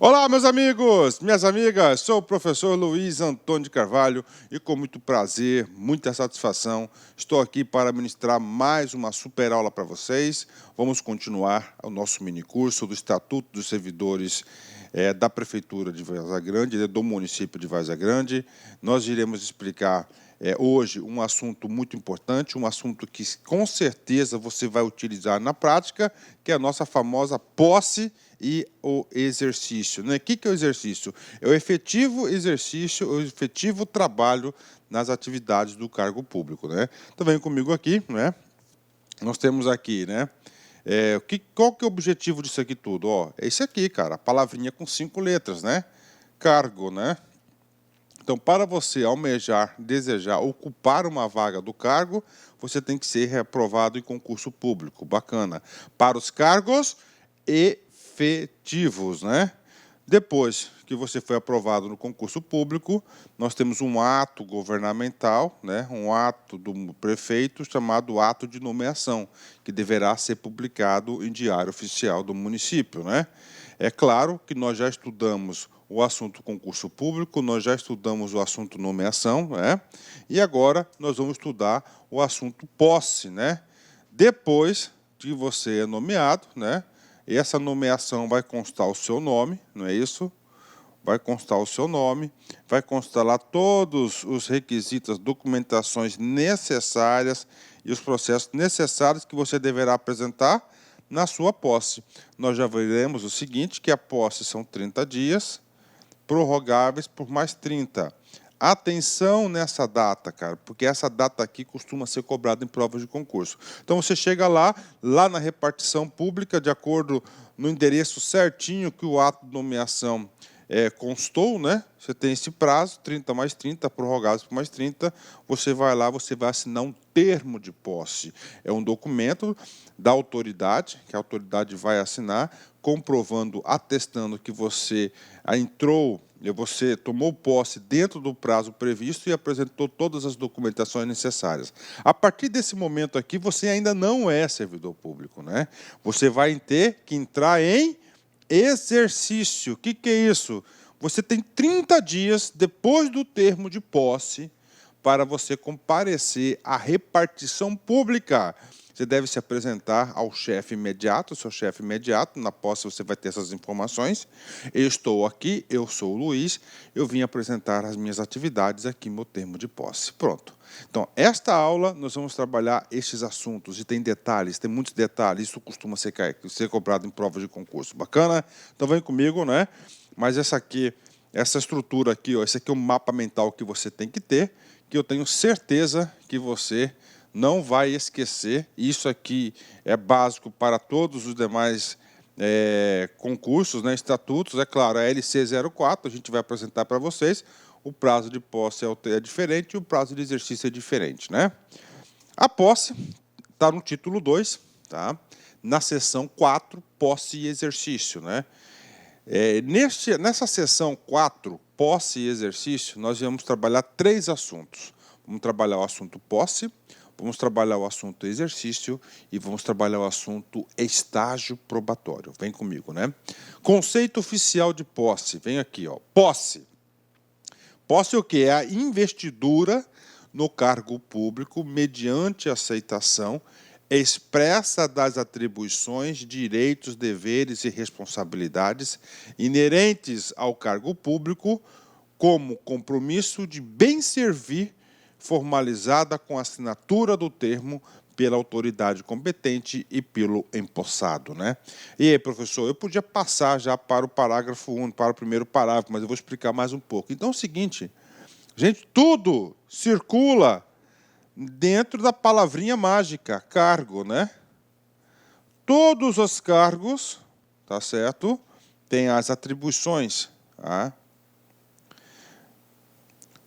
Olá, meus amigos, minhas amigas, sou o professor Luiz Antônio de Carvalho e com muito prazer, muita satisfação, estou aqui para ministrar mais uma super aula para vocês. Vamos continuar o nosso minicurso do Estatuto dos Servidores da Prefeitura de Várzea Grande, do município de Várzea Grande. Nós iremos explicar hoje um assunto muito importante, um assunto que com certeza você vai utilizar na prática, que é a nossa famosa posse e o exercício. Né? O que é o exercício? É o efetivo exercício, o efetivo trabalho nas atividades do cargo público. Né? Então, vem comigo aqui, né? Nós temos aqui, né? Qual que é o objetivo disso aqui tudo? Ó, é esse aqui, cara, a palavrinha com 5 letras, né? Cargo, né? Então, para você almejar, desejar ocupar uma vaga do cargo, você tem que ser aprovado em concurso público. Bacana. Para os cargos efetivos, né? Depois que você foi aprovado no concurso público, nós temos um ato governamental, né? Um ato do prefeito chamado ato de nomeação, que deverá ser publicado em diário oficial do município, né? É claro que nós já estudamos o assunto concurso público, nós já estudamos o assunto nomeação, né? E agora nós vamos estudar o assunto posse, né? Depois que você é nomeado, né? Essa nomeação vai constar o seu nome, não é isso? Vai constar o seu nome, vai constar lá todos os requisitos, as documentações necessárias e os processos necessários que você deverá apresentar na sua posse. Nós já veremos o seguinte, que a posse são 30 dias, prorrogáveis por mais 30. Atenção nessa data, cara, porque essa data aqui costuma ser cobrada em provas de concurso. Então, você chega lá na repartição pública, de acordo no endereço certinho que o ato de nomeação constou, né? Você tem esse prazo, 30 mais 30, prorrogados por mais 30, você vai lá, você vai assinar um termo de posse. É um documento da autoridade, que a autoridade vai assinar, comprovando, atestando que você entrou, você tomou posse dentro do prazo previsto e apresentou todas as documentações necessárias. A partir desse momento aqui, você ainda não é servidor público, né? Você vai ter que entrar em exercício. O que é isso? Você tem 30 dias depois do termo de posse para você comparecer à repartição pública. Você deve se apresentar ao chefe imediato, seu chefe imediato. Na posse você vai ter essas informações. Eu estou aqui, eu sou o Luiz, eu vim apresentar as minhas atividades aqui no meu termo de posse. Pronto. Então, esta aula nós vamos trabalhar estes assuntos, e tem detalhes, tem muitos detalhes, isso costuma ser cobrado em provas de concurso. Bacana? Então, vem comigo, né? Mas essa estrutura aqui, ó, esse aqui é um mapa mental que você tem que ter, que eu tenho certeza que você não vai esquecer. Isso aqui é básico para todos os demais concursos, né, estatutos. É claro, a LC 04, a gente vai apresentar para vocês. O prazo de posse é diferente e o prazo de exercício é diferente, né? A posse está no título 2, tá? Na seção 4, posse e exercício, né? Nessa seção 4, posse e exercício, nós vamos trabalhar 3 assuntos. Vamos trabalhar o assunto posse, vamos trabalhar o assunto exercício e vamos trabalhar o assunto estágio probatório. Vem comigo, né? Conceito oficial de posse. Vem aqui, ó. Posse. Posse é o quê? É a investidura no cargo público mediante aceitação expressa das atribuições, direitos, deveres e responsabilidades inerentes ao cargo público, como compromisso de bem servir, formalizada com a assinatura do termo pela autoridade competente e pelo empossado, né? E aí, professor, eu podia passar já para o parágrafo 1, para o primeiro parágrafo, mas eu vou explicar mais um pouco. Então é o seguinte, gente, tudo circula dentro da palavrinha mágica, cargo, né? Todos os cargos, tá certo? Tem as atribuições, tá?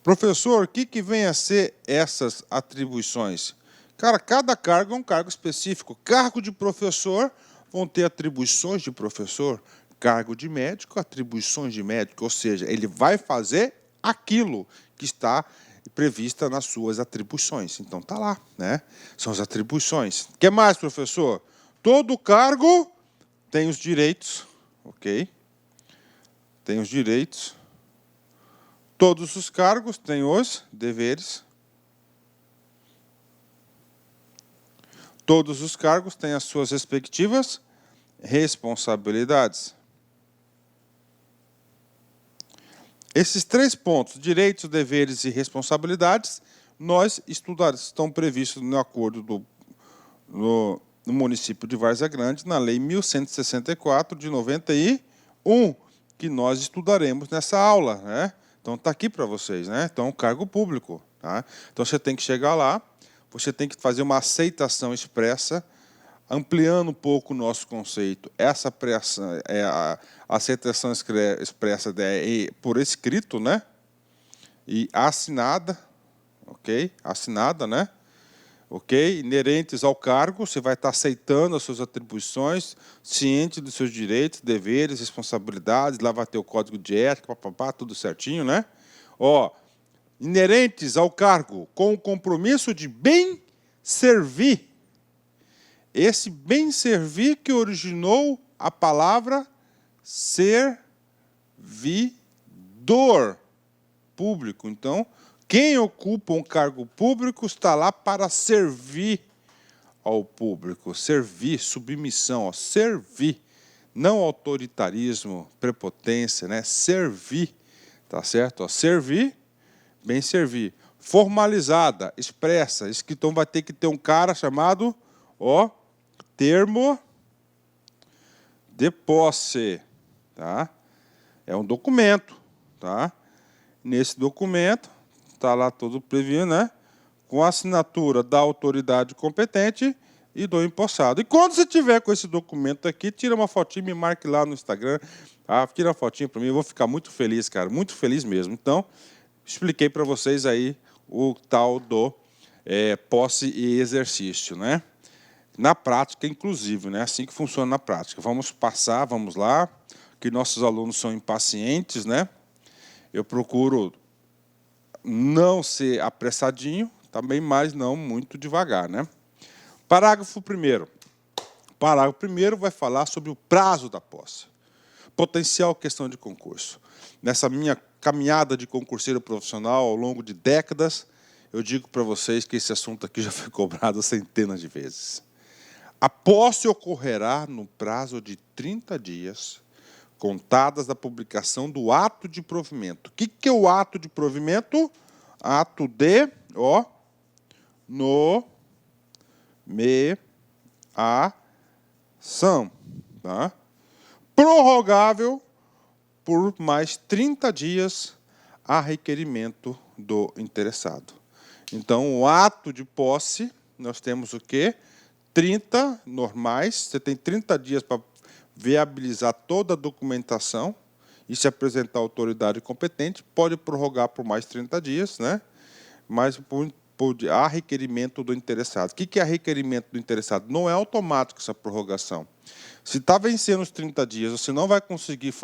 Professor, o que vem a ser essas atribuições? Cara, cada cargo é um cargo específico. Cargo de professor vão ter atribuições de professor. Cargo de médico, atribuições de médico. Ou seja, ele vai fazer aquilo que está prevista nas suas atribuições. Então, está lá, né? São as atribuições. O que mais, professor? Todo cargo tem os direitos, ok? tem os direitos. Todos os cargos têm os deveres. Todos os cargos têm as suas respectivas responsabilidades. Esses 3 pontos, direitos, deveres e responsabilidades, nós estudaremos, estão previstos no acordo no município de Várzea Grande, na Lei 1164 de 91, que nós estudaremos nessa aula, né? Então está aqui para vocês, né? Então, cargo público, tá? Então você tem que chegar lá, você tem que fazer uma aceitação expressa, ampliando um pouco o nosso conceito. Essa a aceitação expressa por escrito, né? E assinada, ok? Assinada, né? Ok? Inerentes ao cargo, você vai estar aceitando as suas atribuições, ciente dos seus direitos, deveres, responsabilidades, lá vai ter o código de ética, papapá, tudo certinho, né? Ó, inerentes ao cargo, com o compromisso de bem servir. Esse bem servir que originou a palavra servidor público. Então, quem ocupa um cargo público está lá para servir ao público. Servir, submissão, ó, servir. Não autoritarismo, prepotência, né? Servir, tá certo? Ó, servir, bem servir. Formalizada, expressa. Então vai ter que ter um cara chamado, ó, termo de posse, tá? É um documento, tá? Nesse documento está lá todo previsto, né? Com a assinatura da autoridade competente e do empossado. E quando você tiver com esse documento aqui, tira uma fotinha e me marque lá no Instagram. Ah, tira uma fotinha para mim, eu vou ficar muito feliz, cara, muito feliz mesmo. Então, expliquei para vocês aí o tal do posse e exercício, né? Na prática, inclusive, né? Assim que funciona na prática. Vamos passar, vamos lá, que nossos alunos são impacientes, né? Eu procuro não ser apressadinho, também, mas não muito devagar, né? Parágrafo 1º. Parágrafo 1º vai falar sobre o prazo da posse. Potencial questão de concurso. Nessa minha caminhada de concurseiro profissional ao longo de décadas, eu digo para vocês que esse assunto aqui já foi cobrado centenas de vezes. A posse ocorrerá no prazo de 30 dias, contadas da publicação do ato de provimento. O que é o ato de provimento? Ato de nomeação. Tá? Prorrogável por mais 30 dias a requerimento do interessado. Então, o ato de posse, nós temos o quê? 30 normais, você tem 30 dias para viabilizar toda a documentação e se apresentar à autoridade competente, pode prorrogar por mais 30 dias, né? Mas a requerimento do interessado. O que é requerimento do interessado? Não é automático essa prorrogação. Se está vencendo os 30 dias, você não vai conseguir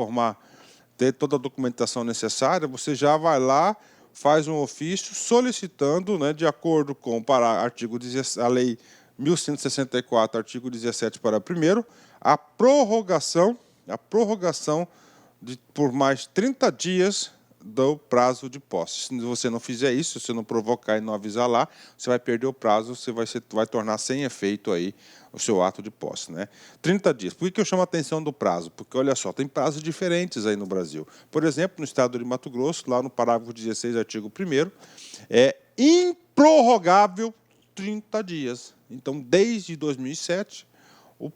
ter toda a documentação necessária, você já vai lá, faz um ofício solicitando, né, de acordo com a Lei 1164, artigo 17, parágrafo 1º, a prorrogação por mais 30 dias do prazo de posse. Se você não fizer isso, se você não provocar e não avisar lá, você vai perder o prazo, você vai tornar sem efeito aí o seu ato de posse, né? 30 dias. Por que eu chamo a atenção do prazo? Porque, olha só, tem prazos diferentes aí no Brasil. Por exemplo, no estado de Mato Grosso, lá no parágrafo 16, artigo 1º, é improrrogável 30 dias. Então, desde 2007, o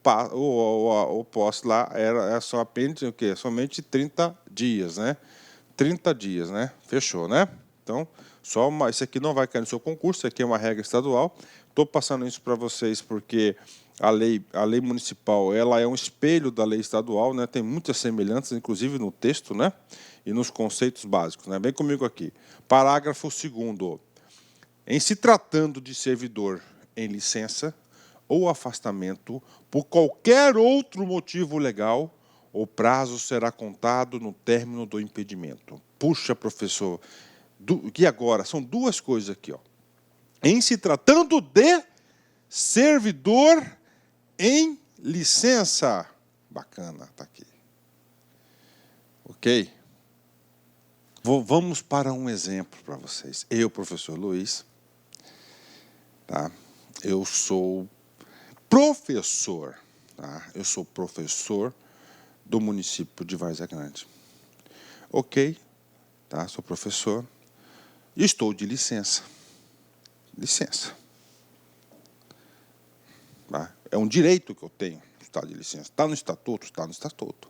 posse lá era só apenas o quê? Somente 30 dias, né? 30 dias, né? Fechou, né? Então, isso aqui não vai cair no seu concurso, isso aqui é uma regra estadual. Estou passando isso para vocês porque a lei municipal, ela é um espelho da lei estadual, né? Tem muitas semelhanças, inclusive no texto, né? E nos conceitos básicos, né? Vem comigo aqui. Parágrafo 2º. Em se tratando de servidor em licença ou afastamento por qualquer outro motivo legal, o prazo será contado no término do impedimento. Puxa, professor, e agora? São duas coisas aqui, ó. Em se tratando de servidor em licença. Bacana, tá aqui. Ok? Vamos para um exemplo para vocês. Eu, professor Luiz, tá? Eu sou professor, tá? Eu sou professor do município de Várzea Grande. Ok, tá? Sou professor e estou de licença. Licença. Tá? É um direito que eu tenho, estar de licença. Está no estatuto? Está no estatuto.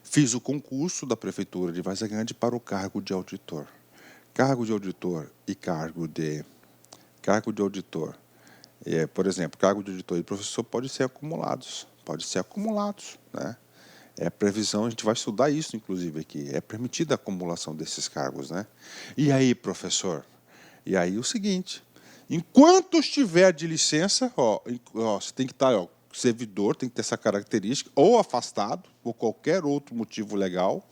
Fiz o concurso da Prefeitura de Várzea Grande para o cargo de auditor. Cargo de auditor e cargo de auditor. Por exemplo, cargo de auditor e professor pode ser acumulados. Né? É a previsão, a gente vai estudar isso, inclusive, aqui. É permitida a acumulação desses cargos, né? E aí, professor? E aí o seguinte, enquanto estiver de licença, você tem que estar, servidor, tem que ter essa característica, ou afastado, por qualquer outro motivo legal,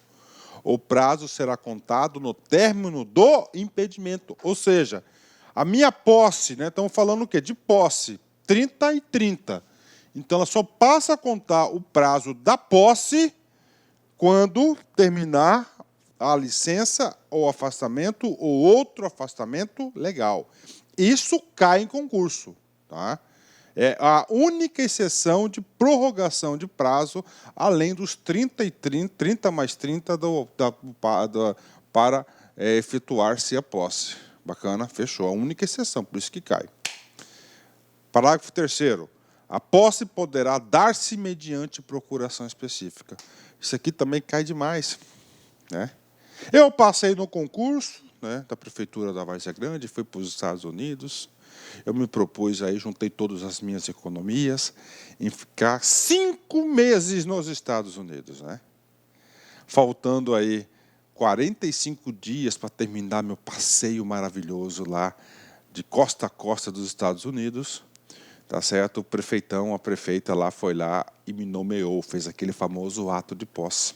o prazo será contado no término do impedimento. Ou seja, a minha posse, né, estamos falando o quê? De posse, 30 e 30. Então, ela só passa a contar o prazo da posse quando terminar a licença ou afastamento ou outro afastamento legal. Isso cai em concurso. Tá? É a única exceção de prorrogação de prazo, além dos 30 e 30 mais 30 para efetuar-se a posse. Bacana? Fechou. A única exceção, por isso que cai. Parágrafo 3º. A posse poderá dar-se mediante procuração específica. Isso aqui também cai demais. Né? Eu passei no concurso, né, da Prefeitura da Várzea Grande, fui para os Estados Unidos. Eu me propus aí, juntei todas as minhas economias, em ficar 5 meses nos Estados Unidos. Né? Faltando aí 45 dias para terminar meu passeio maravilhoso lá, de costa a costa dos Estados Unidos. Tá certo? O prefeitão, a prefeita lá foi lá e me nomeou, fez aquele famoso ato de posse.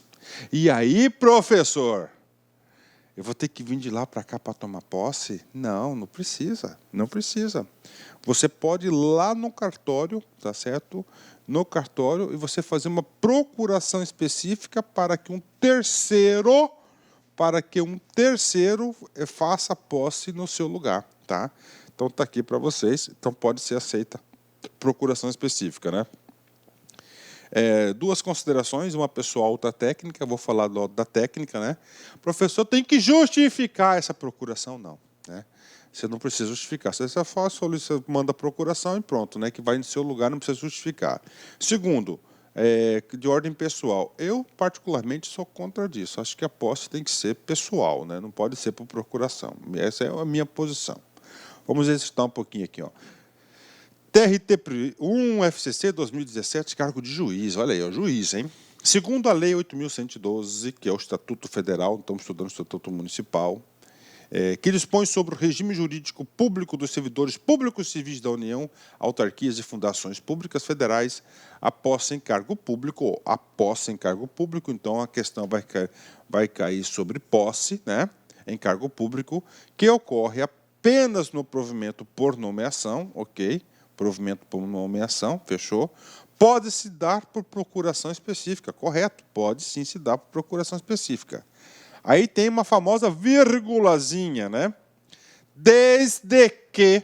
E aí, professor, eu vou ter que vir de lá para cá para tomar posse? Não, não precisa, não precisa. Você pode ir lá no cartório, tá certo? No cartório, e você fazer uma procuração específica para que um terceiro faça posse no seu lugar, tá? Então está aqui para vocês, então pode ser aceita procuração específica, né? Duas considerações, uma pessoal, outra técnica. Vou falar da técnica, né? O professor tem que justificar essa procuração, não, né? Você não precisa justificar. Você só faz, você manda a procuração e pronto, né? Que vai no seu lugar, não precisa justificar. Segundo, de ordem pessoal, eu particularmente sou contra disso. Acho que a posse tem que ser pessoal, né? Não pode ser por procuração. Essa é a minha posição. Vamos exercitar um pouquinho aqui, ó. TRT 1 FCC 2017, cargo de juiz. Olha aí, ó, juiz, hein? Segundo a Lei 8.112, que é o Estatuto Federal, estamos estudando o Estatuto Municipal, que dispõe sobre o regime jurídico público dos servidores públicos civis da União, autarquias e fundações públicas federais, a posse em cargo público, então a questão vai cair sobre posse, né, em cargo público, que ocorre apenas no provimento por nomeação, ok? Provimento por nomeação, fechou? Pode se dar por procuração específica, correto? Pode sim se dar por procuração específica. Aí tem uma famosa vírgulazinha, né? Desde que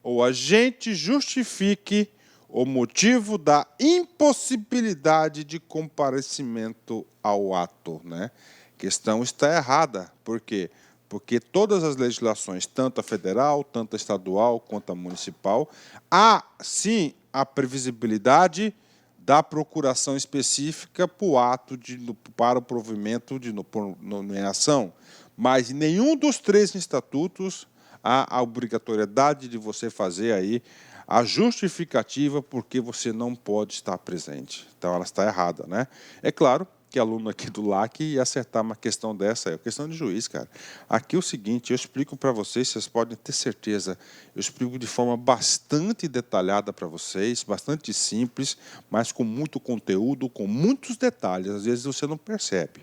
o agente justifique o motivo da impossibilidade de comparecimento ao ato, né? A questão está errada. Por quê? Porque todas as legislações, tanto a federal, tanto a estadual, quanto a municipal, há, sim, a previsibilidade da procuração específica para o provimento por nomeação. Mas em nenhum dos 3 estatutos há a obrigatoriedade de você fazer aí a justificativa porque você não pode estar presente. Então, ela está errada, né? É claro que aluno aqui do LAC ia acertar uma questão dessa, é questão de juiz, cara. Aqui é o seguinte, eu explico para vocês podem ter certeza, eu explico de forma bastante detalhada para vocês, bastante simples, mas com muito conteúdo, com muitos detalhes, às vezes você não percebe.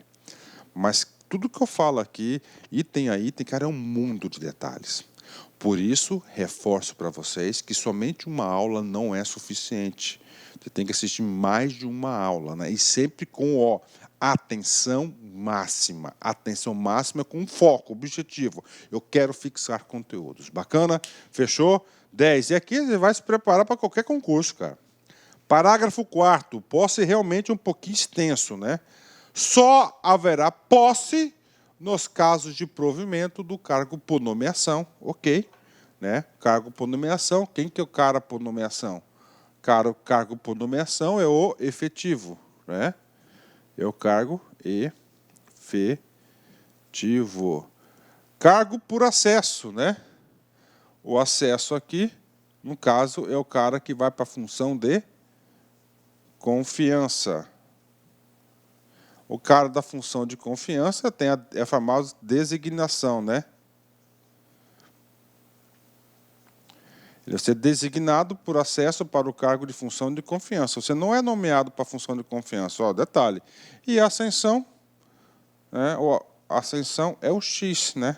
Mas tudo que eu falo aqui, item a item, cara, é um mundo de detalhes. Por isso, reforço para vocês que somente uma aula não é suficiente. Você tem que assistir mais de uma aula, né? E sempre com atenção máxima. Atenção máxima com foco, objetivo. Eu quero fixar conteúdos. Bacana? Fechou? 10. E aqui você vai se preparar para qualquer concurso, cara. Parágrafo 4º. Posse realmente um pouquinho extenso, né? Só haverá posse nos casos de provimento do cargo por nomeação, ok? Né? Cargo por nomeação. Quem que é o cara por nomeação? Cargo por nomeação é o efetivo, né? É o cargo efetivo. Cargo por acesso, né? O acesso aqui, no caso, é o cara que vai para a função de confiança. O cara da função de confiança tem a famosa designação, né? Ele vai ser designado por acesso para o cargo de função de confiança. Você não é nomeado para a função de confiança. Ó, detalhe. E a ascensão, né? A ascensão é o X, né?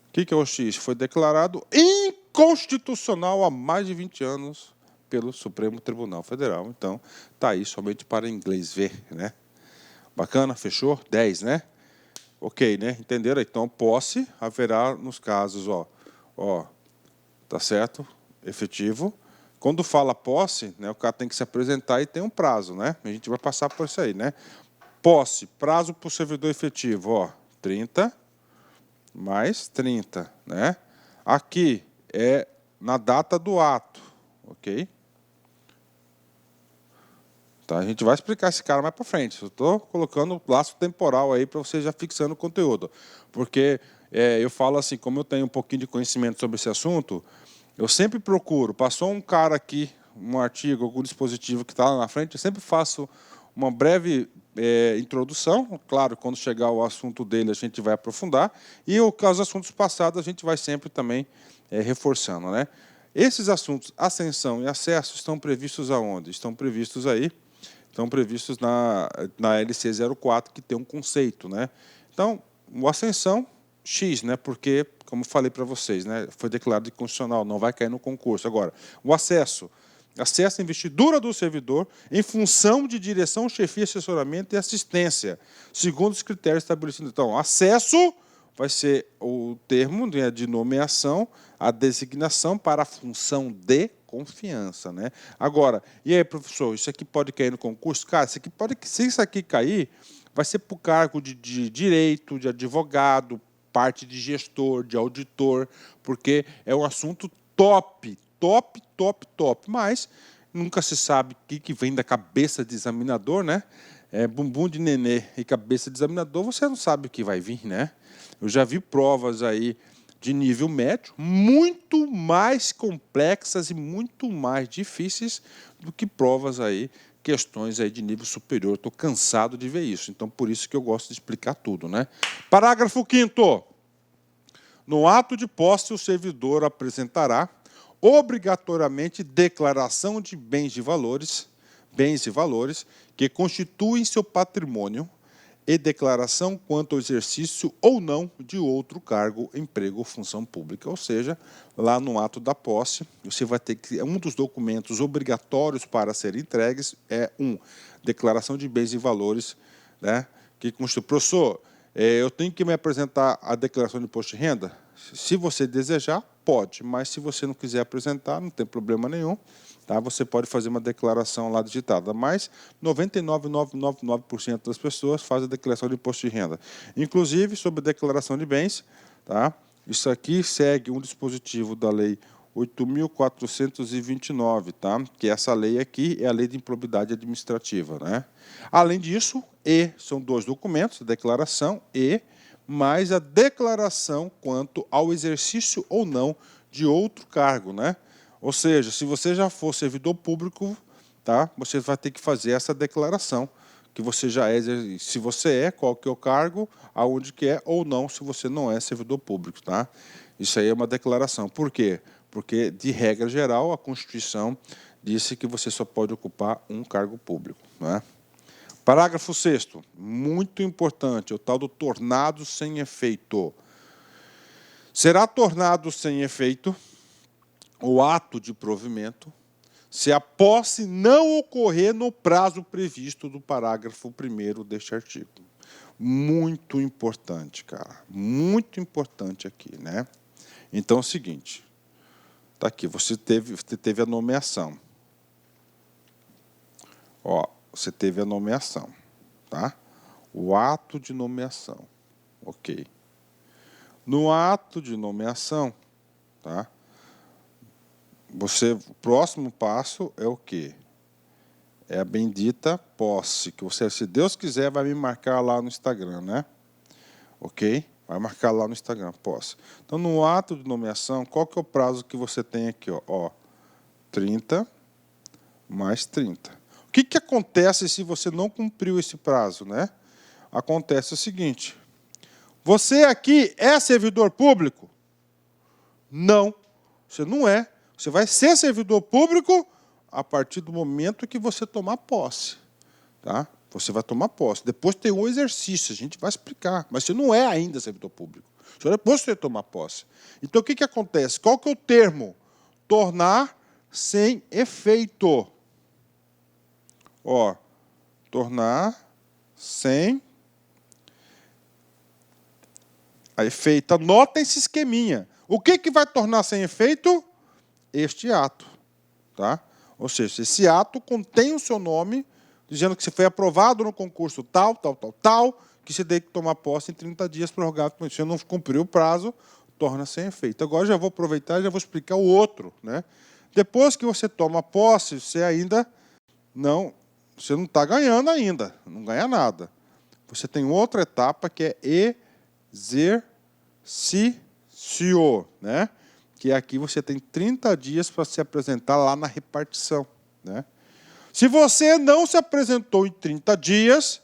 O que é o X? Foi declarado inconstitucional há mais de 20 anos pelo Supremo Tribunal Federal. Então, está aí somente para inglês ver, né? Bacana? Fechou? 10, né? Ok, né? Entenderam? Então, posse haverá nos casos, ó, tá certo? Efetivo. Quando fala posse, né, o cara tem que se apresentar e tem um prazo, né? A gente vai passar por isso aí, né? Posse, prazo para o servidor efetivo, ó, 30 mais 30, né? Aqui é na data do ato, ok? Tá, a gente vai explicar esse cara mais para frente. Eu estou colocando o laço temporal aí para você já fixando o conteúdo. Porque eu falo assim, como eu tenho um pouquinho de conhecimento sobre esse assunto, eu sempre procuro, passou um cara aqui, um artigo, algum dispositivo que está lá na frente, eu sempre faço uma breve introdução. Claro, quando chegar o assunto dele, a gente vai aprofundar. E os assuntos passados, a gente vai sempre também reforçando, né? Esses assuntos, ascensão e acesso, estão previstos aonde? Estão previstos aí. Estão previstos na LC 04, que tem um conceito, né? Então, o ascensão, X, né? Porque, como falei para vocês, né? Foi declarado inconstitucional, não vai cair no concurso. Agora, o acesso à investidura do servidor em função de direção, chefia, assessoramento e assistência, segundo os critérios estabelecidos. Então, acesso vai ser o termo, né, de nomeação, a designação para a função de confiança, né? Agora, e aí, professor, isso aqui pode cair no concurso? Cara, isso aqui pode, se isso aqui cair, vai ser para o cargo de direito, de advogado, parte de gestor, de auditor, porque é um assunto top, top, top, top. Mas nunca se sabe o que vem da cabeça de examinador, né? Bumbum de nenê e cabeça de examinador, você não sabe o que vai vir, né? Eu já vi provas aí de nível médio, muito mais complexas e muito mais difíceis do que provas aí, questões aí de nível superior. Estou cansado de ver isso, então por isso que eu gosto de explicar tudo, né? Parágrafo 5º. No ato de posse, o servidor apresentará obrigatoriamente declaração de bens e valores que constituem seu patrimônio e declaração quanto ao exercício ou não de outro cargo, emprego ou função pública. Ou seja, lá no ato da posse, você vai ter que... Um dos documentos obrigatórios para serem entregues é declaração de bens e valores, né, que constitui... Professor, eu tenho que me apresentar a declaração de imposto de renda? Se você desejar, pode, mas se você não quiser apresentar, não tem problema nenhum. Tá? Você pode fazer uma declaração lá digitada, mas 99,999% das pessoas fazem a declaração de imposto de renda. Inclusive, sobre a declaração de bens, tá? Isso aqui segue um dispositivo da Lei 8.429, tá? Que essa lei aqui é a Lei de Improbidade Administrativa, né? Além disso, são dois documentos, a declaração mais a declaração quanto ao exercício ou não de outro cargo, né? Ou seja, se você já for servidor público, tá? Você vai ter que fazer essa declaração, que você já é, se você qual que é o cargo, aonde que é, ou não, se você não é servidor público, tá? Isso aí é uma declaração. Por quê? Porque, de regra geral, a Constituição disse que você só pode ocupar um cargo público, né? Parágrafo 6º, muito importante, o tal do tornado sem efeito. Será tornado sem efeito o ato de provimento se a posse não ocorrer no prazo previsto do parágrafo 1º deste artigo. Muito importante, cara. Muito importante aqui, né? Então, é o seguinte. Está aqui, você teve a nomeação. Ó, você teve a nomeação, tá? O ato de nomeação, ok. No ato de nomeação, tá? O próximo passo é o quê? É a bendita posse, que você, se Deus quiser, vai me marcar lá no Instagram, né? Ok? Vai marcar lá no Instagram, posse. Então, no ato de nomeação, qual que é o prazo que você tem aqui? Ó, 30 mais 30. O que acontece se você não cumpriu esse prazo, né? Acontece o seguinte. Você aqui é servidor público? Não, você não é. Você vai ser servidor público a partir do momento que você tomar posse. Tá? Você vai tomar posse. Depois tem um exercício, a gente vai explicar. Mas você não é ainda servidor público. Só depois você tomar posse. Então, o que acontece? Qual que é o termo? Tornar sem efeito. Ó, tornar sem efeito. Anotem esse esqueminha. O que vai tornar sem efeito? Este ato. Tá? Ou seja, esse ato contém o seu nome, dizendo que você foi aprovado no concurso tal, que você tem que tomar posse em 30 dias prorrogável. Se você não cumpriu o prazo, torna sem efeito. Agora já vou aproveitar e já vou explicar o outro. Né? Depois que você toma posse, você ainda não está ganhando ainda, não ganha nada. Você tem outra etapa que é exercício, né? Que aqui você tem 30 dias para se apresentar lá na repartição. Né? Se você não se apresentou em 30 dias,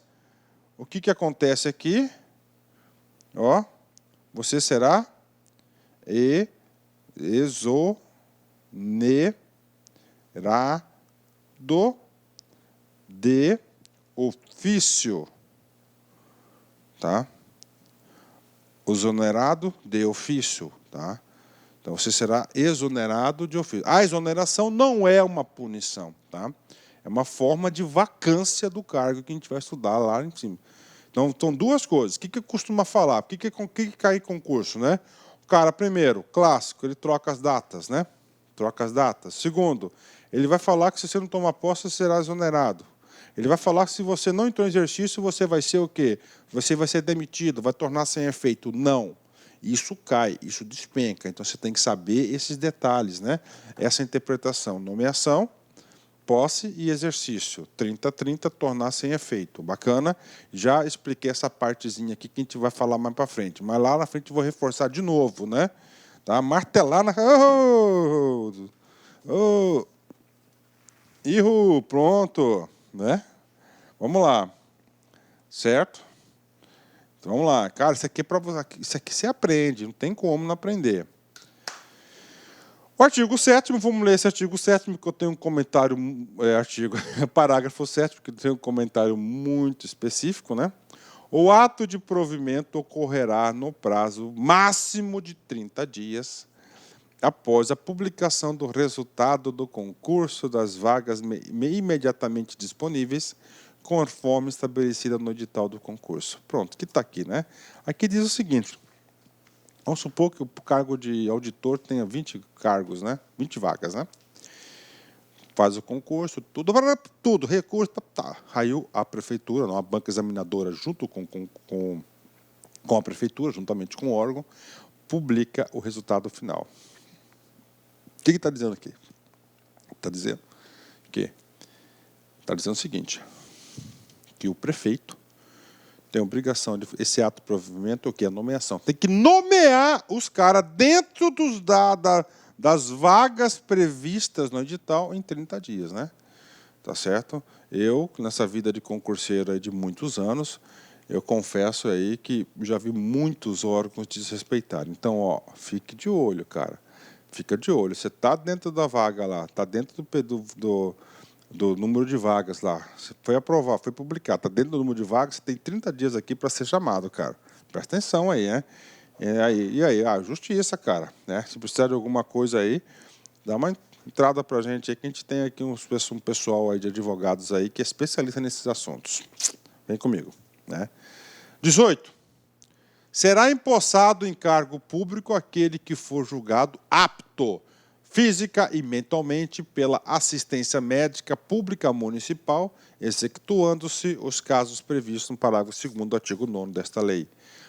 o que acontece aqui? Ó, você será exonerado de ofício. Tá? Exonerado de ofício. Tá? Então, você será exonerado de ofício. A exoneração não é uma punição. Tá? É uma forma de vacância do cargo que a gente vai estudar lá em cima. Então, são duas coisas. O que costuma falar? O que cai em concurso? Né? O cara, primeiro, clássico, ele troca as datas. Né? Troca as datas. Segundo, ele vai falar que se você não tomar posse, você será exonerado. Ele vai falar que se você não entrou em exercício, você vai ser o quê? Você vai ser demitido, vai tornar sem efeito. Não. Isso cai, isso despenca. Então, você tem que saber esses detalhes, né? Essa interpretação, nomeação, posse e exercício. 30-30, tornar sem efeito. Bacana? Já expliquei essa partezinha aqui que a gente vai falar mais para frente. Mas lá na frente eu vou reforçar de novo, né? Tá? Martelar na... Ihu, pronto. Né? Vamos lá. Certo? Então, vamos lá. Cara, isso aqui é para você. Isso aqui você aprende, não tem como não aprender. O artigo 7º, vamos ler esse artigo 7º, que eu tenho um comentário, parágrafo 7º, que tem um comentário muito específico, né? O ato de provimento ocorrerá no prazo máximo de 30 dias após a publicação do resultado do concurso das vagas imediatamente disponíveis, conforme estabelecida no edital do concurso. Pronto, que está aqui, né? Aqui diz o seguinte: vamos supor que o cargo de auditor tenha 20 cargos, né? 20 vagas, né? Faz o concurso, tudo, recurso, tá. Aí a prefeitura, a banca examinadora, junto com a prefeitura, juntamente com o órgão, publica o resultado final. O que está dizendo aqui? Está dizendo que está dizendo o seguinte, que o prefeito tem a obrigação de esse ato de provimento, o que é a nomeação. Tem que nomear os caras dentro das vagas previstas no edital em 30 dias, né? Tá certo? Eu, nessa vida de concurseiro aí de muitos anos, eu confesso aí que já vi muitos órgãos desrespeitarem. Então, ó, fique de olho, cara. Fica de olho. Você está dentro da vaga lá, está dentro do número de vagas lá. Você foi aprovado, foi publicado, está dentro do número de vagas, você tem 30 dias aqui para ser chamado, cara. Presta atenção aí, né? E aí, justiça, cara. Né? Se precisar de alguma coisa aí, dá uma entrada para a gente aí, que a gente tem aqui um pessoal aí de advogados aí que é especialista nesses assuntos. Vem comigo, né? 18. Será empossado em cargo público aquele que for julgado apto física e mentalmente pela assistência médica pública municipal, excetuando-se os casos previstos no parágrafo 2º do artigo 9º desta lei.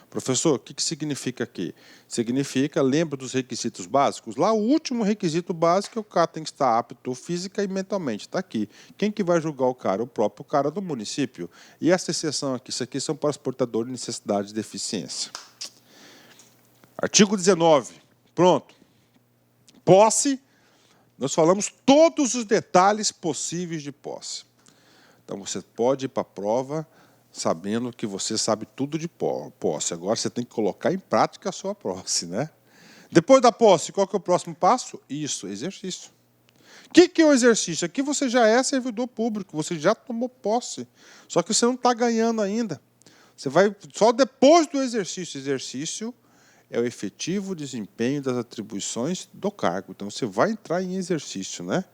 Professor, o que significa aqui? Significa, lembra dos requisitos básicos? Lá, o último requisito básico é o cara tem que estar apto física e mentalmente. Está aqui. Quem que vai julgar o cara? O próprio cara do município. E essa exceção aqui, isso aqui são para os portadores de necessidade de deficiência. Artigo 19. Pronto. Posse. Nós falamos todos os detalhes possíveis de posse. Então, você pode ir para a prova sabendo que você sabe tudo de posse. Agora você tem que colocar em prática a sua posse, né? Depois da posse, qual que é o próximo passo? Isso, exercício. O que é o exercício? Aqui você já é servidor público, você já tomou posse. Só que você não está ganhando ainda. Você vai só depois do exercício. Exercício é o efetivo desempenho das atribuições do cargo. Então você vai entrar em exercício, né?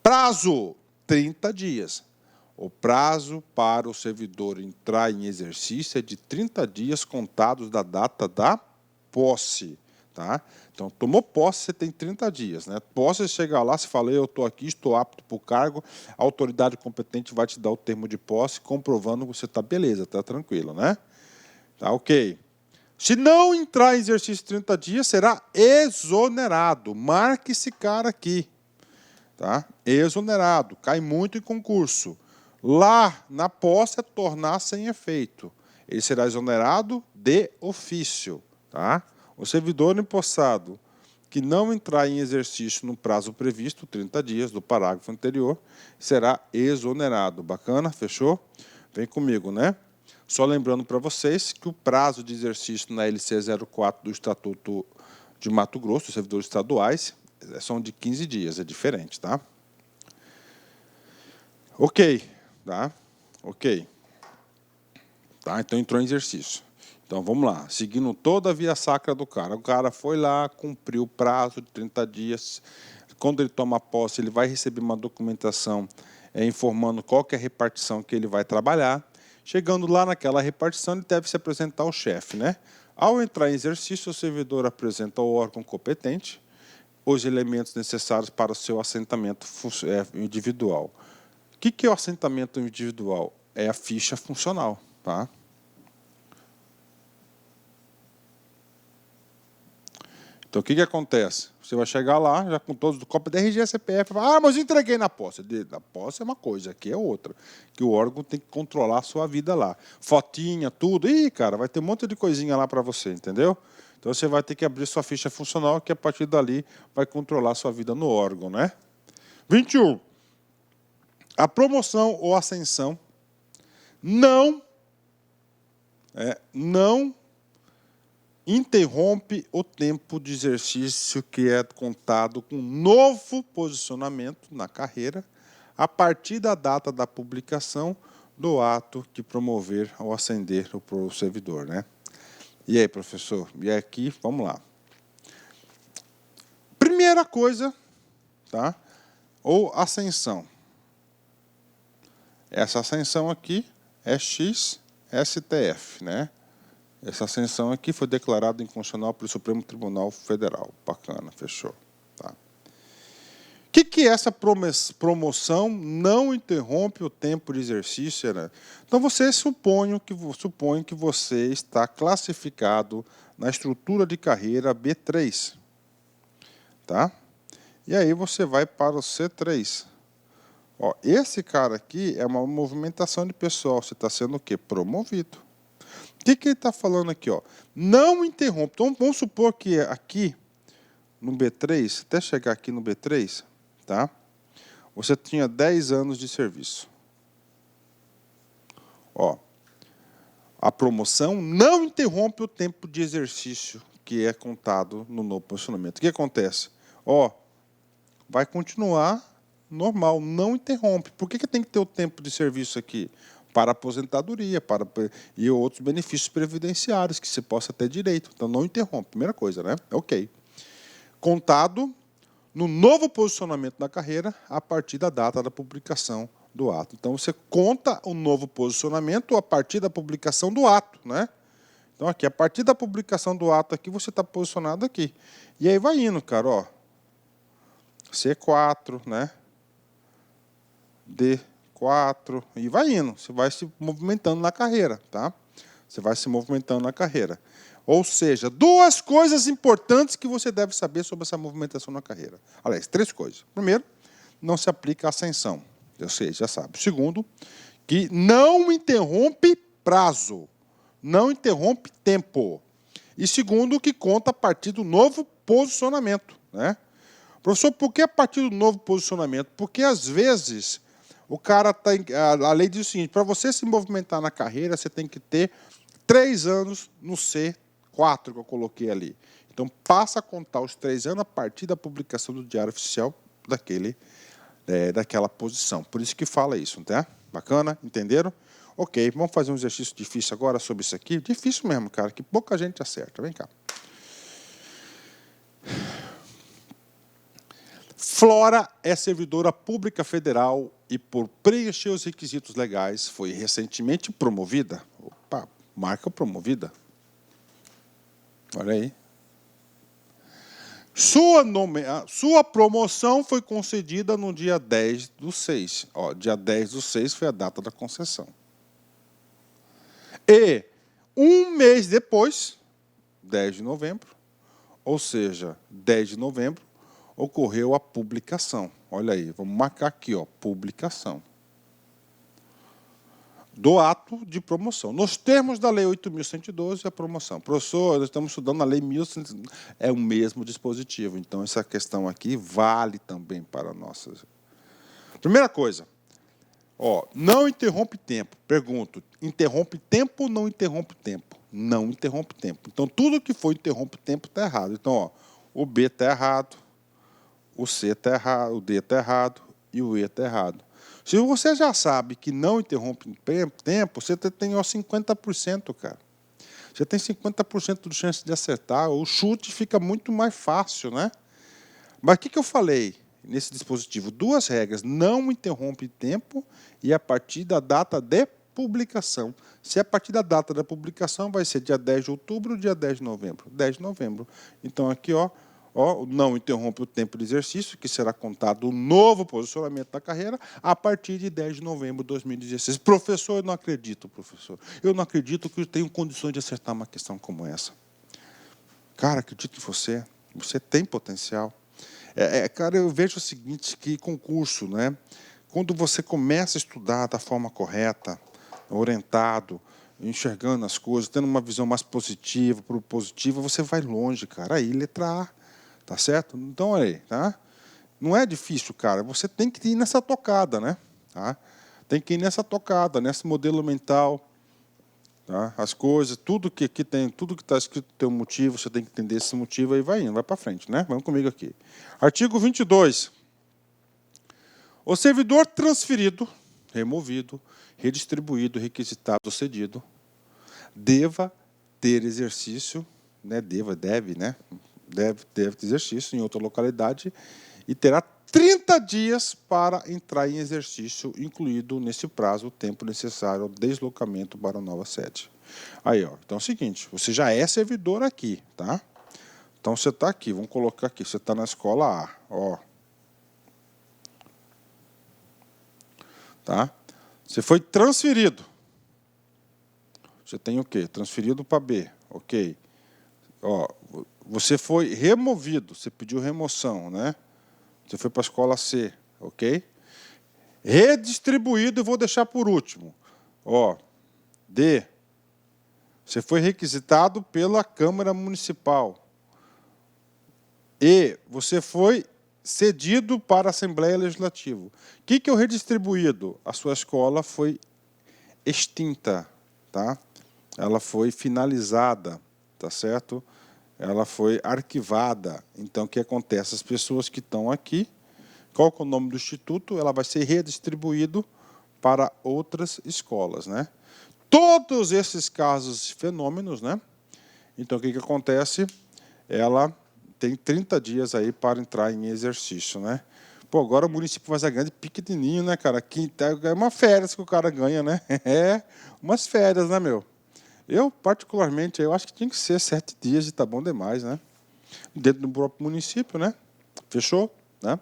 Prazo: 30 dias. O prazo para o servidor entrar em exercício é de 30 dias contados da data da posse. Tá? Então, tomou posse, você tem 30 dias. Né? Posse, você chega lá, você fala, eu estou aqui, estou apto para o cargo, a autoridade competente vai te dar o termo de posse, comprovando que você está beleza, está tranquilo. Né? Tá ok. Se não entrar em exercício 30 dias, será exonerado. Marque esse cara aqui. Tá? Exonerado, cai muito em concurso. Lá, na posse, é tornar sem efeito. Ele será exonerado de ofício. Tá? O servidor empossado que não entrar em exercício no prazo previsto, 30 dias, do parágrafo anterior, será exonerado. Bacana? Fechou? Vem comigo, né? Só lembrando para vocês que o prazo de exercício na LC 04 do Estatuto de Mato Grosso, dos servidores estaduais, são de 15 dias, é diferente, tá? Ok. Tá? Ok. Tá? Então entrou em exercício. Então vamos lá, seguindo toda a via sacra do cara. O cara foi lá, cumpriu o prazo de 30 dias. Quando ele toma posse, ele vai receber uma documentação informando qual que é a repartição que ele vai trabalhar. Chegando lá naquela repartição, ele deve se apresentar ao chefe, né? Ao entrar em exercício, o servidor apresenta ao órgão competente os elementos necessários para o seu assentamento individual. O que é o assentamento individual? É a ficha funcional, tá? Então, o que acontece? Você vai chegar lá, já com todos os cópia da RG, CPF, vai, mas eu entreguei na posse. Na posse é uma coisa, aqui é outra. Que o órgão tem que controlar a sua vida lá. Fotinha, tudo. Ih, cara, vai ter um monte de coisinha lá para você, entendeu? Então, você vai ter que abrir sua ficha funcional, que a partir dali vai controlar a sua vida no órgão, né? 21. A promoção ou ascensão não interrompe o tempo de exercício que é contado com novo posicionamento na carreira a partir da data da publicação do ato que promover ou ascender o servidor, né? E aí, professor? E aqui, vamos lá. Primeira coisa, tá? Ou ascensão. Essa ascensão aqui é XSTF, né? Essa ascensão aqui foi declarada inconstitucional pelo Supremo Tribunal Federal. Bacana, fechou. Tá. O que é essa promoção não interrompe o tempo de exercício? Né? Então, você supõe que você está classificado na estrutura de carreira B3. Tá? E aí você vai para o C3. Ó, esse cara aqui é uma movimentação de pessoal. Você está sendo o quê? Promovido. O que ele está falando aqui? Ó? Não interrompe. Então, vamos supor que aqui, no B3, até chegar aqui no B3, tá? Você tinha 10 anos de serviço. Ó, a promoção não interrompe o tempo de exercício que é contado no novo posicionamento. O que acontece? Ó, vai continuar normal, não interrompe. Por que tem que ter o tempo de serviço aqui? Para aposentadoria, e outros benefícios previdenciários que você possa ter direito. Então, não interrompe. Primeira coisa, né? Ok. Contado no novo posicionamento da carreira a partir da data da publicação do ato. Então, você conta o novo posicionamento a partir da publicação do ato, né? Então, aqui, a partir da publicação do ato aqui, você está posicionado aqui. E aí vai indo, cara, ó. C4, né? D4, e vai indo. Você vai se movimentando na carreira, tá? Você vai se movimentando na carreira. Ou seja, duas coisas importantes que você deve saber sobre essa movimentação na carreira. Aliás, três coisas. Primeiro, não se aplica a ascensão. Eu sei, já sabe. Segundo, que não interrompe prazo. Não interrompe tempo. E segundo, que conta a partir do novo posicionamento, né? Professor, por que a partir do novo posicionamento? Porque, às vezes, o cara tá, a lei diz o seguinte, para você se movimentar na carreira, você tem que ter 3 anos no C4 que eu coloquei ali. Então, passa a contar os 3 anos a partir da publicação do Diário Oficial daquela posição. Por isso que fala isso, tá? Bacana? Entenderam? Ok, vamos fazer um exercício difícil agora sobre isso aqui. Difícil mesmo, cara, que pouca gente acerta. Vem cá. Flora é servidora pública federal e, por preencher os requisitos legais, foi recentemente promovida. Opa, marca promovida. Olha aí. Sua promoção foi concedida no dia 10/6. Ó, dia 10/6 foi a data da concessão. E, um mês depois, 10 de novembro, ou seja, 10 de novembro, ocorreu a publicação. Olha aí, vamos marcar aqui, ó, publicação do ato de promoção. Nos termos da Lei 8.112, a promoção. Professor, nós estamos estudando a Lei 1.112, é o mesmo dispositivo. Então, essa questão aqui vale também para nossas. Primeira coisa, ó, não interrompe tempo. Pergunto, interrompe tempo ou não interrompe tempo? Não interrompe tempo. Então, tudo que for interrompe tempo está errado. Então, ó, o B está errado, o C está errado, o D está errado e o E está errado. Se você já sabe que não interrompe tempo, você tem ó, 50%, cara. Você tem 50% de chance de acertar. O chute fica muito mais fácil, né? Mas o que eu falei nesse dispositivo? 2 regras. Não interrompe tempo e a partir da data de publicação. Se é a partir da data da publicação, vai ser dia 10 de outubro ou dia 10 de novembro? 10 de novembro. Então, aqui, ó, não interrompe o tempo de exercício, que será contado o novo posicionamento da carreira, a partir de 10 de novembro de 2016. Professor, eu não acredito, professor. Eu não acredito que eu tenho condições de acertar uma questão como essa. Cara, acredito em você. Você tem potencial. Cara, eu vejo o seguinte, que concurso, né? Quando você começa a estudar da forma correta, orientado, enxergando as coisas, tendo uma visão mais positiva, propositiva, você vai longe, cara. Aí, letra A. Tá certo? Então, olha aí, tá? Não é difícil, cara. Você tem que ir nessa tocada, né? Tá? Tem que ir nessa tocada, nesse modelo mental. Tá? As coisas, tudo que aqui tem, tudo que está escrito tem um motivo, você tem que entender esse motivo e vai indo, vai para frente, né? Vamos comigo aqui. Artigo 22. O servidor transferido, removido, redistribuído, requisitado ou cedido, deva ter exercício, né? Deve, né? Deve ter exercício em outra localidade e terá 30 dias para entrar em exercício, incluído nesse prazo o tempo necessário ao deslocamento para a nova sede. Aí, ó, então é o seguinte, você já é servidor aqui, tá? Então você está aqui, vamos colocar aqui, você está na escola A, ó. Tá? Você foi transferido. Você tem o quê? Transferido para B, ok. Ó, você foi removido, você pediu remoção, né? Você foi para a escola C, ok? Redistribuído, eu vou deixar por último. Ó, D. Você foi requisitado pela Câmara Municipal. E. Você foi cedido para a Assembleia Legislativa. O que é o redistribuído? A sua escola foi extinta, tá? Ela foi finalizada, tá certo? Ela foi arquivada. Então, o que acontece? As pessoas que estão aqui, qual é o nome do instituto? Ela vai ser redistribuído para outras escolas, né? Todos esses casos, fenômenos, né? Então, o que acontece? Ela tem 30 dias aí para entrar em exercício, né? Pô, agora o município Várzea Grande pequenininho, né, cara? Aqui é uma férias que o cara ganha, né? É, umas férias, né, meu? Eu, particularmente, eu acho que tinha que ser 7 dias e tá bom demais, né? Dentro do próprio município, né? Fechou? Né?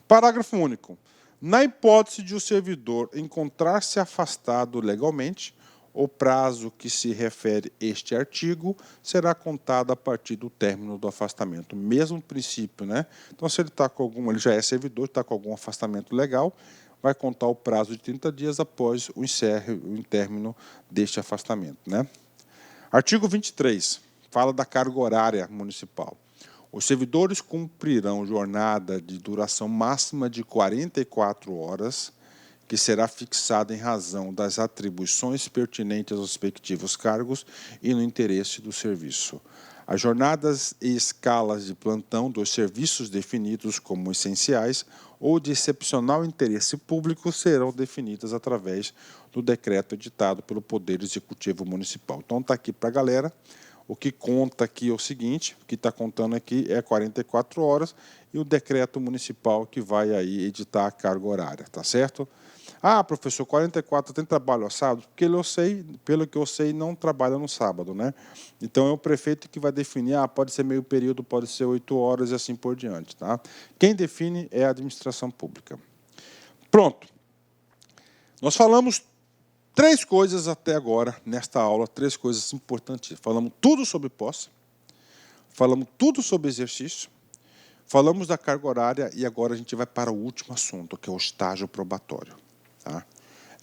Parágrafo único. Na hipótese de o servidor encontrar-se afastado legalmente, o prazo que se refere este artigo será contado a partir do término do afastamento. Mesmo princípio, né? Então, se ele está com algum, ele já é servidor, está com algum afastamento legal, vai contar o prazo de 30 dias após o término deste afastamento, né? Artigo 23, fala da carga horária municipal. Os servidores cumprirão jornada de duração máxima de 44 horas, que será fixada em razão das atribuições pertinentes aos respectivos cargos e no interesse do serviço. As jornadas e escalas de plantão dos serviços definidos como essenciais ou de excepcional interesse público serão definidas através do decreto editado pelo Poder Executivo Municipal. Então, está aqui para a galera. O que conta aqui é o seguinte, o que está contando aqui é 44 horas e o decreto municipal que vai aí editar a carga horária, tá certo? Ah, professor, 44 tem trabalho aos sábados? Porque pelo que eu sei, não trabalha no sábado, né? Então é o prefeito que vai definir, pode ser meio período, pode ser 8 horas e assim por diante, tá? Quem define é a administração pública. Pronto. Nós falamos 3 coisas até agora, nesta aula, 3 coisas importantes. Falamos tudo sobre posse, falamos tudo sobre exercício, falamos da carga horária e agora a gente vai para o último assunto, que é o estágio probatório. Tá?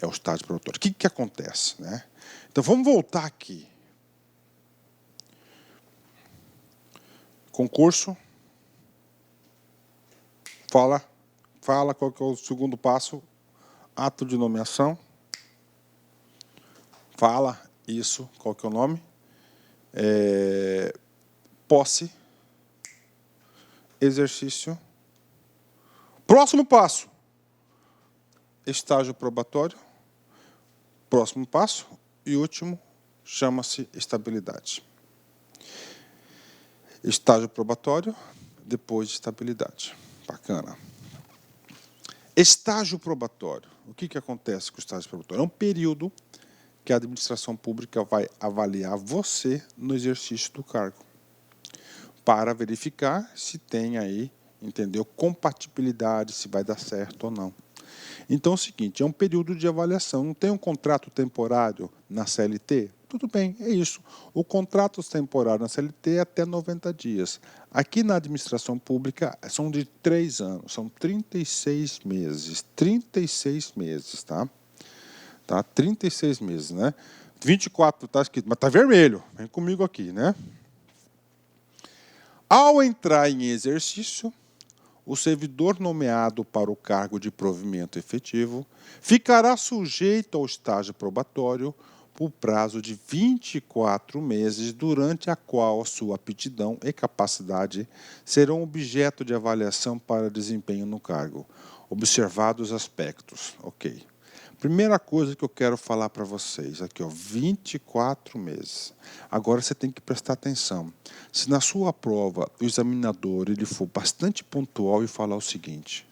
É o estágio probatório. O que acontece? Né? Então, vamos voltar aqui. Concurso. Fala qual que é o segundo passo. Ato de nomeação. Fala isso, qual que é o nome? Posse. Exercício. Próximo passo. Estágio probatório. Próximo passo. E último, chama-se estabilidade. Estágio probatório, depois de estabilidade. Bacana. Estágio probatório. O que acontece com o estágio probatório? É um período que a administração pública vai avaliar você no exercício do cargo, para verificar se tem aí, entendeu, compatibilidade, se vai dar certo ou não. Então é o seguinte, é um período de avaliação, não tem um contrato temporário na CLT? Tudo bem, é isso. O contrato temporário na CLT é até 90 dias. Aqui na administração pública são de 3 anos, são 36 meses. 36 meses, tá? 36 meses, né? 24 está escrito, mas está vermelho. Vem comigo aqui, né? Ao entrar em exercício, o servidor nomeado para o cargo de provimento efetivo ficará sujeito ao estágio probatório por prazo de 24 meses, durante a qual sua aptidão e capacidade serão objeto de avaliação para desempenho no cargo, observados os aspectos. Ok. Primeira coisa que eu quero falar para vocês aqui, 24 meses. Agora você tem que prestar atenção. Se na sua prova o examinador ele for bastante pontual e falar o seguinte: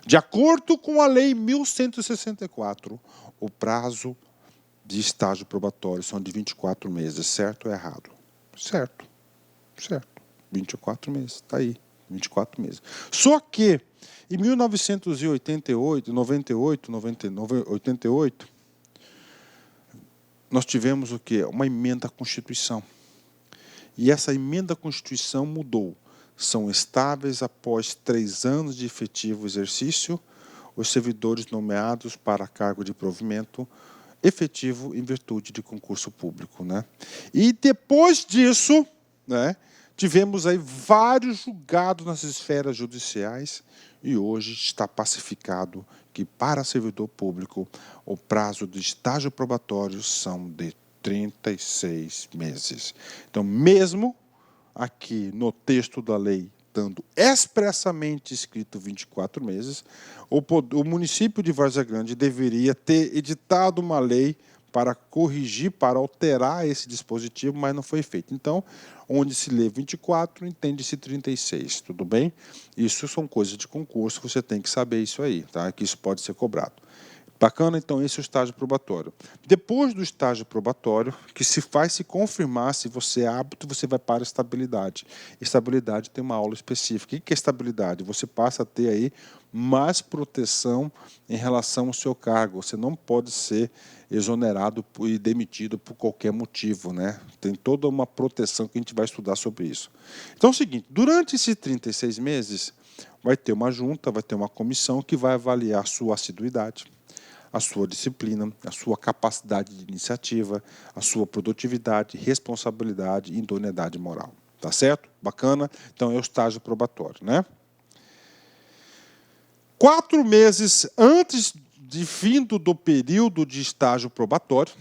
de acordo com a Lei 1164, o prazo de estágio probatório são de 24 meses, certo ou errado? Certo. 24 meses, está aí, 24 meses. Só que em 1988, 88, nós tivemos o quê? Uma emenda à Constituição. E essa emenda à Constituição mudou. São estáveis após 3 anos de efetivo exercício os servidores nomeados para cargo de provimento efetivo em virtude de concurso público, né? E depois disso, né, tivemos aí vários julgados nas esferas judiciais e hoje está pacificado que para servidor público o prazo de estágio probatório são de 36 meses. Então, mesmo aqui no texto da lei, dando expressamente escrito 24 meses, o município de Várzea Grande deveria ter editado uma lei para corrigir, para alterar esse dispositivo, mas não foi feito. Então, onde se lê 24, entende-se 36, tudo bem? Isso são coisas de concurso, você tem que saber isso aí, tá? Que isso pode ser cobrado. Bacana? Então, esse é o estágio probatório. Depois do estágio probatório, que se faz se confirmar se você é apto, você vai para a estabilidade. Estabilidade tem uma aula específica. O que é estabilidade? Você passa a ter aí mais proteção em relação ao seu cargo. Você não pode ser exonerado e demitido por qualquer motivo, né? Tem toda uma proteção que a gente vai estudar sobre isso. Então é o seguinte, durante esses 36 meses, vai ter uma junta, vai ter uma comissão que vai avaliar a sua assiduidade, a sua disciplina, a sua capacidade de iniciativa, a sua produtividade, responsabilidade e idoneidade moral. Tá certo? Bacana? Então é o estágio probatório, né? 4 meses antes de fim do período de estágio probatório,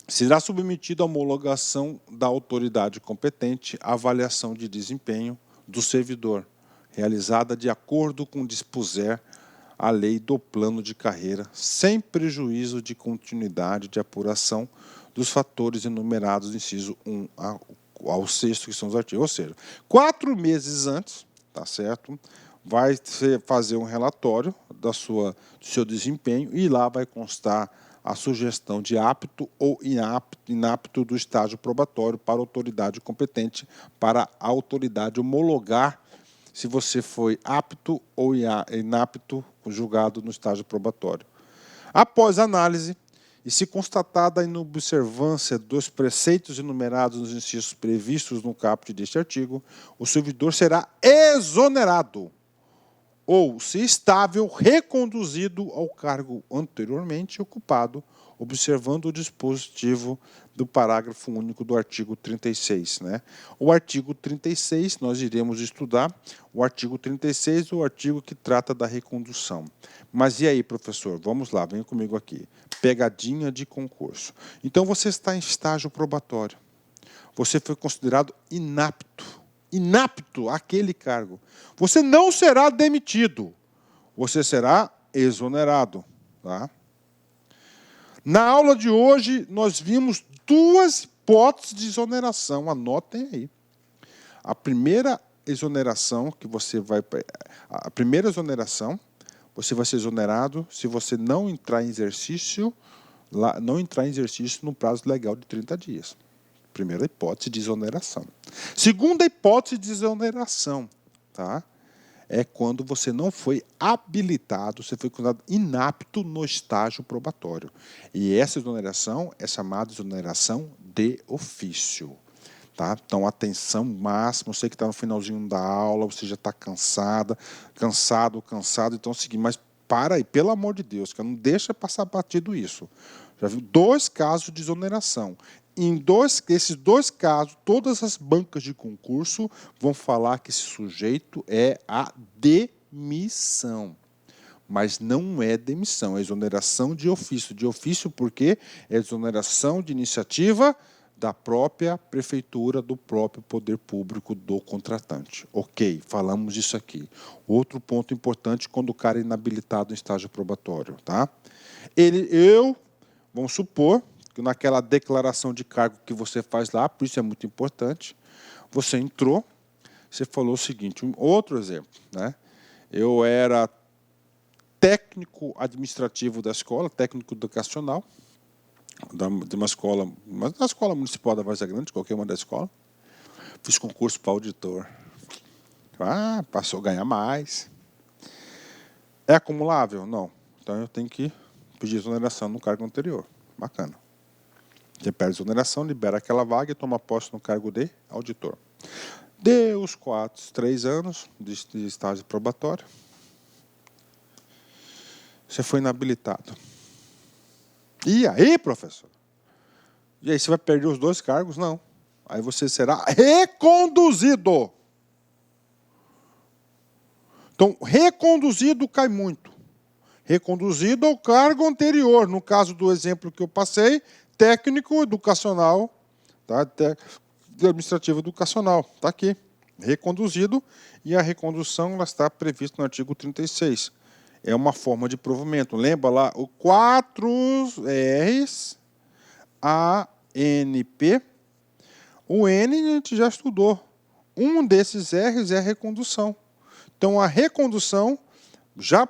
será submetido à homologação da autoridade competente a avaliação de desempenho do servidor, realizada de acordo com o dispuser a lei do plano de carreira, sem prejuízo de continuidade de apuração dos fatores enumerados do inciso 1 ao 6º, que são os artigos. Ou seja, 4 meses antes, tá certo? Vai fazer um relatório do seu desempenho e lá vai constar a sugestão de apto ou inapto do estágio probatório para a autoridade competente, para a autoridade homologar se você foi apto ou inapto julgado no estágio probatório. Após análise, e se constatada a inobservância dos preceitos enumerados nos incisos previstos no caput deste artigo, o servidor será exonerado ou, se estável, reconduzido ao cargo anteriormente ocupado, observando o dispositivo do parágrafo único do artigo 36. Né? O artigo 36, nós iremos estudar, o artigo 36 é o artigo que trata da recondução. Mas e aí, professor? Vamos lá, venha comigo aqui. Pegadinha de concurso. Então, você está em estágio probatório. Você foi considerado inapto àquele cargo. Você não será demitido, você será exonerado. Tá? Na aula de hoje, nós vimos 2 hipóteses de exoneração. Anotem aí. A primeira exoneração que você vai... A primeira exoneração, você vai ser exonerado se você não entrar em exercício no prazo legal de 30 dias. Primeira hipótese de exoneração. Segunda hipótese de exoneração, tá? É quando você não foi habilitado, você foi considerado inapto no estágio probatório. E essa exoneração é chamada exoneração de ofício. Tá? Então, atenção máxima, eu sei que está no finalzinho da aula, você já está cansado. Então, é o seguinte, mas para aí, pelo amor de Deus, que não deixa passar batido isso. Já viu 2 casos de exoneração. Esses 2 casos, todas as bancas de concurso vão falar que esse sujeito é a demissão. Mas não é demissão, é exoneração de ofício. De ofício porque é exoneração de iniciativa da própria prefeitura, do próprio poder público do contratante. Ok, falamos disso aqui. Outro ponto importante quando o cara é inabilitado em estágio probatório. Tá? Vamos supor que naquela declaração de cargo que você faz lá, por isso é muito importante, você entrou, você falou o seguinte, outro exemplo, né? Eu era técnico administrativo da escola, técnico educacional, de uma escola municipal da Várzea Grande, qualquer uma da escola, fiz concurso para auditor. Passou a ganhar mais. É acumulável? Não. Então eu tenho que pedir exoneração no cargo anterior. Bacana. Você pede exoneração, libera aquela vaga e toma posse no cargo de auditor. Deu os 3 anos de estágio probatório. Você foi inabilitado. E aí, professor? E aí, você vai perder os 2 cargos? Não. Aí você será reconduzido. Então, reconduzido cai muito. Reconduzido ao cargo anterior. No caso do exemplo que eu passei, técnico educacional, tá? Administrativo educacional, está aqui. Reconduzido, e a recondução ela está prevista no artigo 36. É uma forma de provimento. Lembra lá, o 4 R's, ANP. O N a gente já estudou. Um desses R's é a recondução. Então, a recondução, já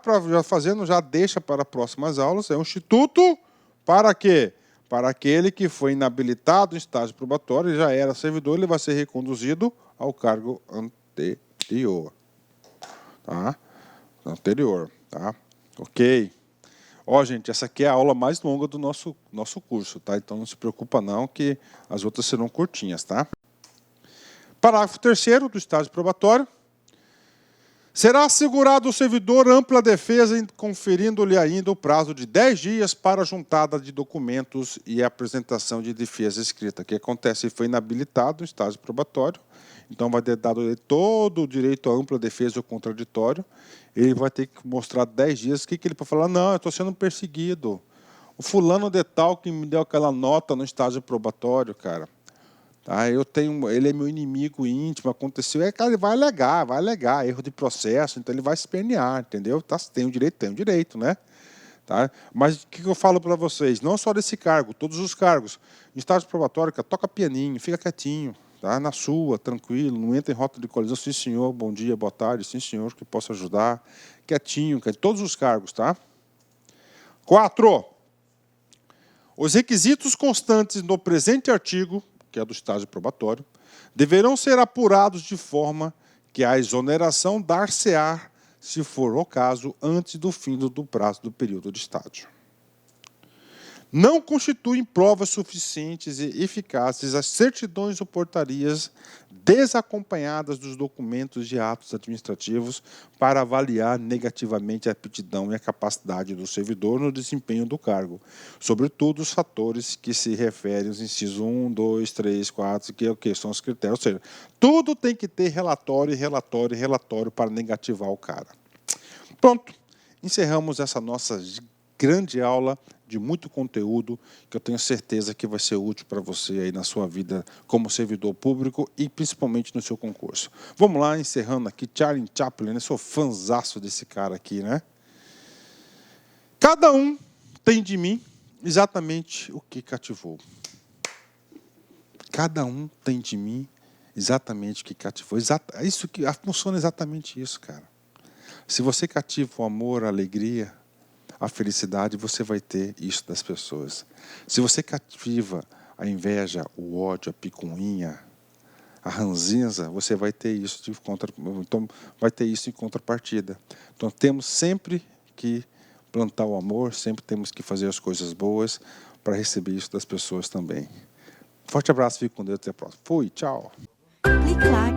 deixa para próximas aulas, é um instituto para quê? Para aquele que foi inabilitado em estágio probatório e já era servidor, ele vai ser reconduzido ao cargo anterior. Tá? Anterior, tá? Ok. Ó, gente, essa aqui é a aula mais longa do nosso curso, tá? Então não se preocupa não que as outras serão curtinhas, tá? Parágrafo 3º do estágio probatório. Será assegurado ao servidor ampla defesa, conferindo-lhe ainda o prazo de 10 dias para a juntada de documentos e a apresentação de defesa escrita. O que acontece? Ele foi inabilitado no estágio probatório, então vai ter dado todo o direito à ampla defesa ou contraditório. Ele vai ter que mostrar 10 dias. O que ele pode falar? Não, eu estou sendo perseguido. O fulano de tal que me deu aquela nota no estágio probatório, cara. Tá, ele é meu inimigo íntimo, aconteceu. Cara, ele vai alegar erro de processo, então ele vai se espernear, entendeu? Tá, tem o direito, né? Tá? Mas o que eu falo para vocês? Não só desse cargo, todos os cargos. Em estágio probatório, toca pianinho, fica quietinho, tá? Na sua, tranquilo, não entra em rota de colisão. Sim, senhor, bom dia, boa tarde, sim, senhor, que posso ajudar. Quietinho, todos os cargos, tá? 4. Os requisitos constantes no presente artigo, que é do estágio probatório, deverão ser apurados de forma que a exoneração dar-se-á, se for o caso, antes do fim do prazo do período de estágio. Não constituem provas suficientes e eficazes as certidões ou portarias desacompanhadas dos documentos de atos administrativos para avaliar negativamente a aptidão e a capacidade do servidor no desempenho do cargo, sobretudo os fatores que se referem aos incisos 1, 2, 3, 4, que são os critérios. Ou seja, tudo tem que ter relatório para negativar o cara. Pronto, encerramos essa nossa grande aula de muito conteúdo que eu tenho certeza que vai ser útil para você aí na sua vida como servidor público e principalmente no seu concurso. Vamos lá, encerrando aqui, Charlie Chaplin, eu sou fãzaço desse cara aqui, né? Cada um tem de mim exatamente o que cativou. Cada um tem de mim exatamente o que cativou. Isso que funciona exatamente isso, cara. Se você cativa o amor, a alegria, a felicidade, você vai ter isso das pessoas. Se você cativa a inveja, o ódio, a picuinha, a ranzinza, você vai ter isso vai ter isso em contrapartida. Então temos sempre que plantar o amor, sempre temos que fazer as coisas boas para receber isso das pessoas também. Forte abraço, fique com Deus, até a próxima. Fui, tchau. Clique lá